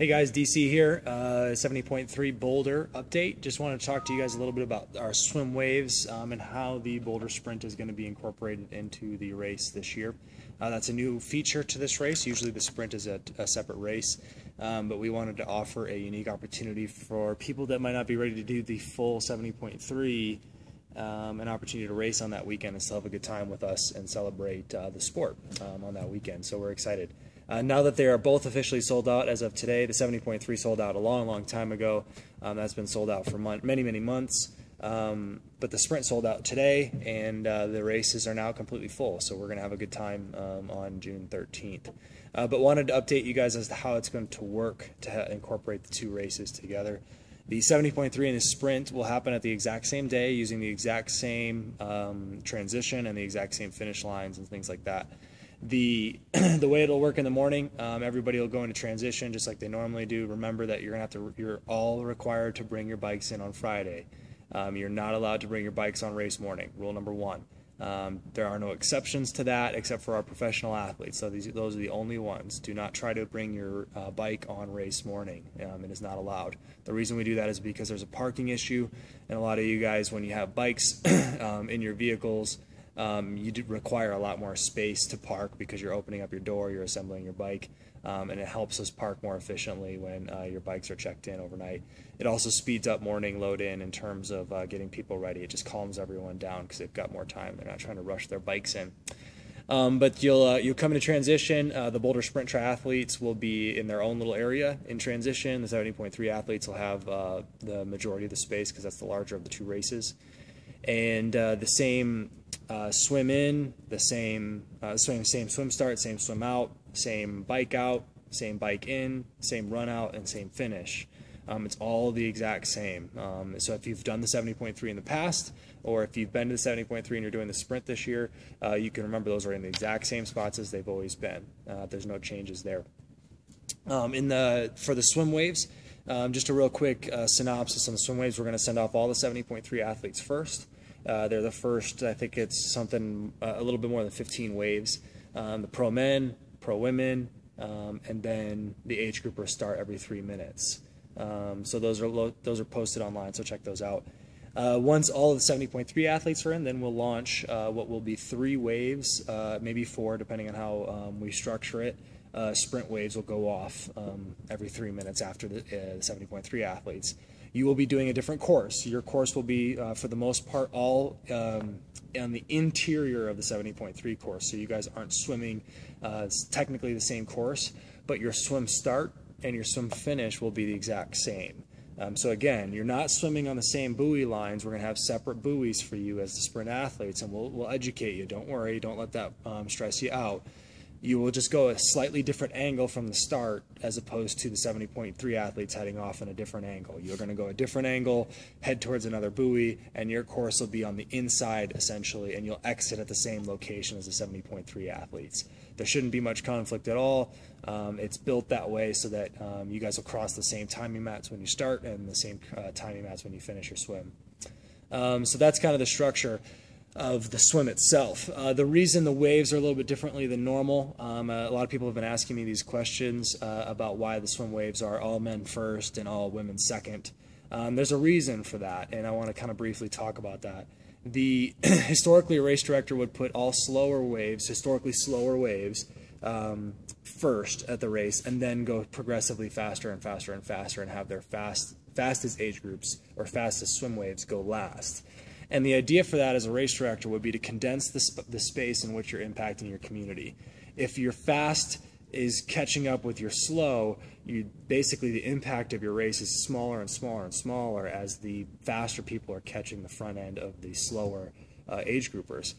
Hey guys, DC here, 70.3 Boulder update. Just wanted to talk to you guys a little bit about our swim waves and how the Boulder Sprint is going to be incorporated into the race this year. That's a new feature to this race. Usually the Sprint is a separate race, but we wanted to offer a unique opportunity for people that might not be ready to do the full 70.3, an opportunity to race on that weekend and still have a good time with us and celebrate the sport on that weekend. So we're excited. Now that they are both officially sold out as of today, the 70.3 sold out a long time ago. That's been sold out for many months. But the Sprint sold out today, and the races are now completely full. So we're going to have a good time on June 13th. But wanted to update you guys as to how it's going to work to incorporate the two races together. The 70.3 and the Sprint will happen at the exact same day using the exact same transition and the exact same finish lines and things like that. The way it'll work in the morning, everybody will go into transition just like they normally do. Remember that you're all required to bring your bikes in on Friday. You're not allowed to bring your bikes on race morning. Rule number one. There are no exceptions to that except for our professional athletes. So those are the only ones. Do not try to bring your bike on race morning. It is not allowed. The reason we do that is because there's a parking issue, and a lot of you guys, when you have bikes in your vehicles, you do require a lot more space to park because you're opening up your door, you're assembling your bike, and it helps us park more efficiently when your bikes are checked in overnight. It also speeds up morning load-in terms of getting people ready. It just calms everyone down because they've got more time. They're not trying to rush their bikes in. But you'll come into transition. The Boulder Sprint triathletes will be in their own little area in transition. The 70.3 athletes will have the majority of the space because that's the larger of the two races. And the same swim in, the same swim start, same swim out, same bike out, same bike in, same run out, and same finish. It's all the exact same. So if you've done the 70.3 in the past, or if you've been to the 70.3 and you're doing the Sprint this year, you can remember those are in the exact same spots as they've always been. There's no changes there. For the swim waves, just a real quick synopsis on the swim waves. We're going to send off all the 70.3 athletes first. They're the first, I think it's something a little bit more than 15 waves. The pro men, pro women, and then the age groupers start every 3 minutes. So those are posted online, so check those out. Once all of the 70.3 athletes are in, then we'll launch what will be 3 waves, maybe 4 depending on how we structure it. Sprint waves will go off every 3 minutes after the 70.3 athletes. You will be doing a different course. Your course will be, for the most part, all on the interior of the 70.3 course. So you guys aren't swimming technically the same course, but your swim start and your swim finish will be the exact same. So again, you're not swimming on the same buoy lines. We're going to have separate buoys for you as the Sprint athletes, and we'll educate you. Don't worry. Don't let that stress you out. You will just go a slightly different angle from the start as opposed to the 70.3 athletes heading off in a different angle. You're going to go a different angle, head towards another buoy, and your course will be on the inside essentially, and you'll exit at the same location as the 70.3 athletes. There shouldn't be much conflict at all. It's built that way so that you guys will cross the same timing mats when you start and the same timing mats when you finish your swim. So that's kind of the structure of the swim itself. The reason the waves are a little bit differently than normal, a lot of people have been asking me these questions about why the swim waves are all men first and all women second. There's a reason for that, and I want to kind of briefly talk about that. Historically, a race director would put all historically slower waves, first at the race, and then go progressively faster and faster and faster and have their fastest age groups or fastest swim waves go last. And the idea for that as a race director would be to condense the space in which you're impacting your community. If your fast is catching up with your slow, basically the impact of your race is smaller and smaller and smaller as the faster people are catching the front end of the slower age groupers.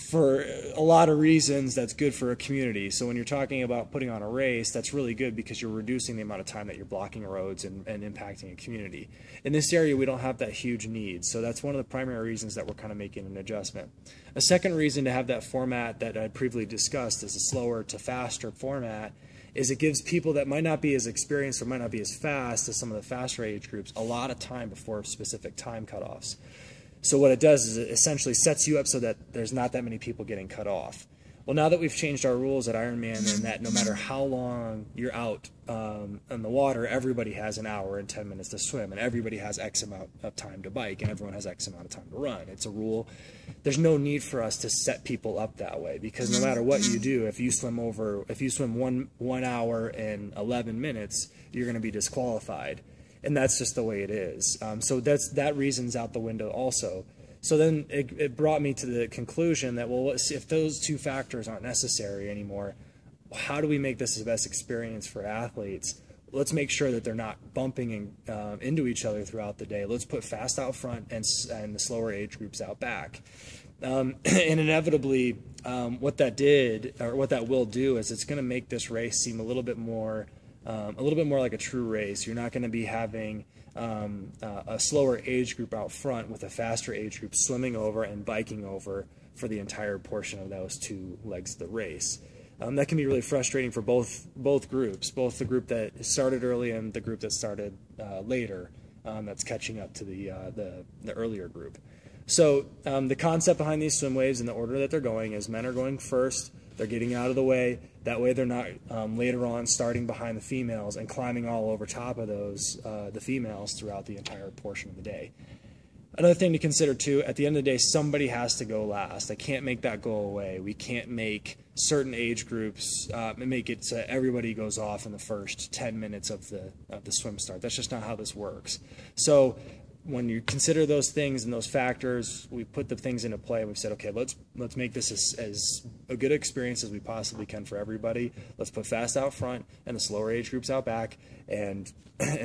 For a lot of reasons, that's good for a community. So when you're talking about putting on a race, that's really good because you're reducing the amount of time that you're blocking roads and impacting a community. In this area, we don't have that huge need. So that's one of the primary reasons that we're kind of making an adjustment. A second reason to have that format that I previously discussed as a slower to faster format is it gives people that might not be as experienced or might not be as fast as some of the faster age groups a lot of time before specific time cutoffs. So what it does is it essentially sets you up so that there's not that many people getting cut off. Well, now that we've changed our rules at Ironman, and that no matter how long you're out in the water, everybody has an hour and 10 minutes to swim, and everybody has X amount of time to bike, and everyone has X amount of time to run. It's a rule. There's no need for us to set people up that way, because no matter what you do, if you swim 1 hour and 11 minutes, you're going to be disqualified, and that's just the way it is. So that reason's out the window also. So then it brought me to the conclusion that, well, if those two factors aren't necessary anymore, how do we make this the best experience for athletes? Let's make sure that they're not bumping into each other throughout the day. Let's put fast out front and the slower age groups out back. And inevitably, what that will do is it's going to make this race seem a little bit more like a true race. You're not going to be having a slower age group out front with a faster age group swimming over and biking over for the entire portion of those two legs of the race. That can be really frustrating for both groups, both the group that started early and the group that started later, that's catching up to the earlier group. So the concept behind these swim waves and the order that they're going is men are going first. They're getting out of the way. That way they're not later on starting behind the females and climbing all over top of the females throughout the entire portion of the day. Another thing to consider too, at the end of the day, somebody has to go last. I can't make that go away. We can't make certain age groups make it so everybody goes off in the first 10 minutes of the swim start. That's just not how this works. So when you consider those things and those factors, we put the things into play and we've said, okay, let's make this as a good experience as we possibly can for everybody. Let's put fast out front and the slower age groups out back, and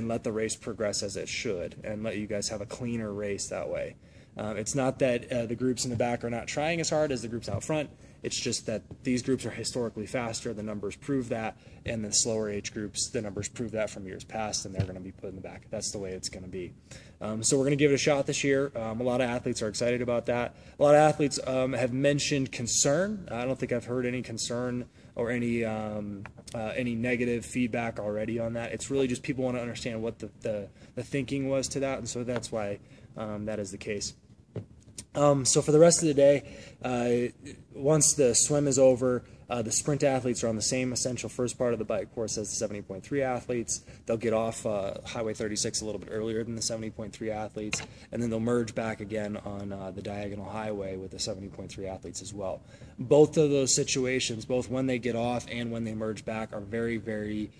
let the race progress as it should, and let you guys have a cleaner race that way. It's not that the groups in the back are not trying as hard as the groups out front. It's just that these groups are historically faster. The numbers prove that, and the slower age groups, the numbers prove that from years past, and they're going to be put in the back. That's the way it's going to be. So we're going to give it a shot this year. A lot of athletes are excited about that. A lot of athletes have mentioned concern. I don't think I've heard any concern or any negative feedback already on that. It's really just people want to understand what the thinking was to that, and so that's why that is the case. So for the rest of the day, once the swim is over, the sprint athletes are on the same essential first part of the bike course as the 70.3 athletes. They'll get off Highway 36 a little bit earlier than the 70.3 athletes, and then they'll merge back again on the diagonal highway with the 70.3 athletes as well. Both of those situations, both when they get off and when they merge back, are very, very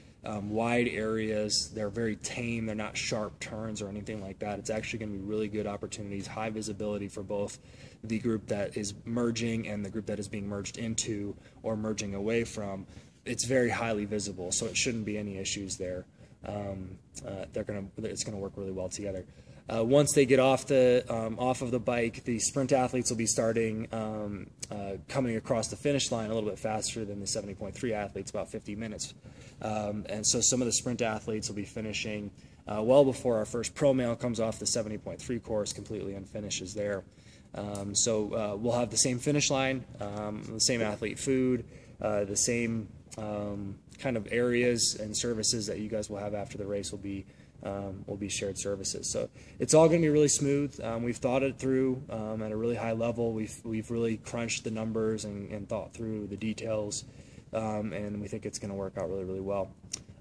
wide areas. They're very tame. They're not sharp turns or anything like that. It's actually going to be really good opportunities, high visibility for both the group that is merging and the group that is being merged into or merging away from. It's very highly visible, so it shouldn't be any issues there. It's going to work really well together. Once they get off of the bike, the sprint athletes will be starting coming across the finish line a little bit faster than the 70.3 athletes, about 50 minutes. And so some of the sprint athletes will be finishing well before our first pro male comes off the 70.3 course completely and finishes there. So we'll have the same finish line, the same athlete food, the same kind of areas and services that you guys will have after the race will be shared services. So it's all going to be really smooth. We've thought it through at a really high level. We've really crunched the numbers and thought through the details, and we think it's going to work out really, really well.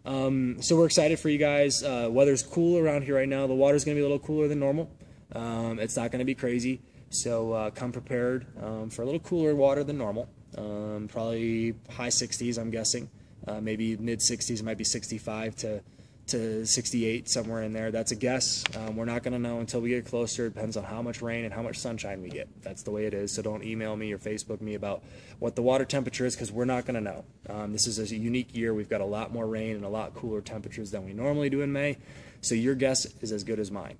So we're excited for you guys. Weather's cool around here right now. The water's going to be a little cooler than normal. It's not going to be crazy, so come prepared for a little cooler water than normal. Probably high 60s, I'm guessing. Maybe mid 60s, might be 65 to 68, somewhere in there. That's a guess. We're not going to know until we get closer. It depends on how much rain and how much sunshine we get. That's the way it is. So don't email me or Facebook me about what the water temperature is, because we're not going to know. This is a unique year. We've got a lot more rain and a lot cooler temperatures than we normally do in May. So your guess is as good as mine.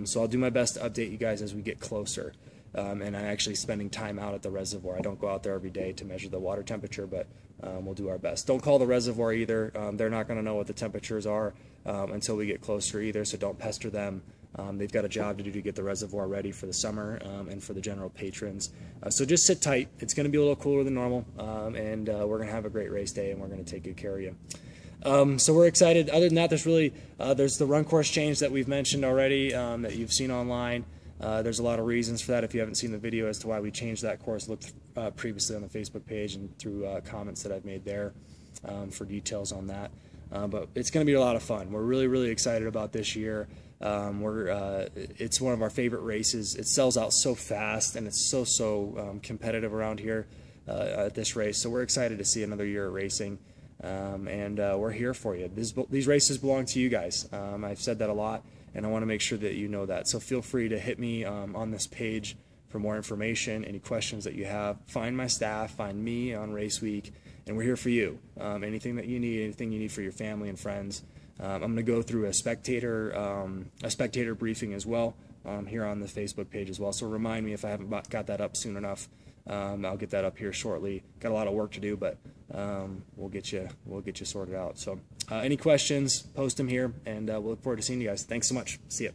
So I'll do my best to update you guys as we get closer. And I'm actually spending time out at the reservoir. I don't go out there every day to measure the water temperature, but we'll do our best. Don't call the reservoir either. They're not going to know what the temperatures are until we get closer either, so don't pester them. They've got a job to do to get the reservoir ready for the summer and for the general patrons. So just sit tight. It's going to be a little cooler than normal, and we're going to have a great race day, and we're going to take good care of you. So we're excited. Other than that, there's the run course change that we've mentioned already that you've seen online. There's a lot of reasons for that. If you haven't seen the video as to why we changed that course, look previously on the Facebook page and through comments that I've made there for details on that. But it's going to be a lot of fun. We're really, really excited about this year. It's one of our favorite races. It sells out so fast, and it's so competitive around here at this race. So we're excited to see another year of racing, and we're here for you. These races belong to you guys. I've said that a lot, and I want to make sure that you know that. So feel free to hit me on this page for more information, any questions that you have. Find my staff, find me on race week, and we're here for you. Anything that you need, anything you need for your family and friends. I'm going to go through a spectator briefing as well here on the Facebook page as well. So remind me if I haven't got that up soon enough. I'll get that up here shortly. Got a lot of work to do, but we'll get you sorted out. So any questions, post them here, and we'll look forward to seeing you guys. Thanks so much. See ya.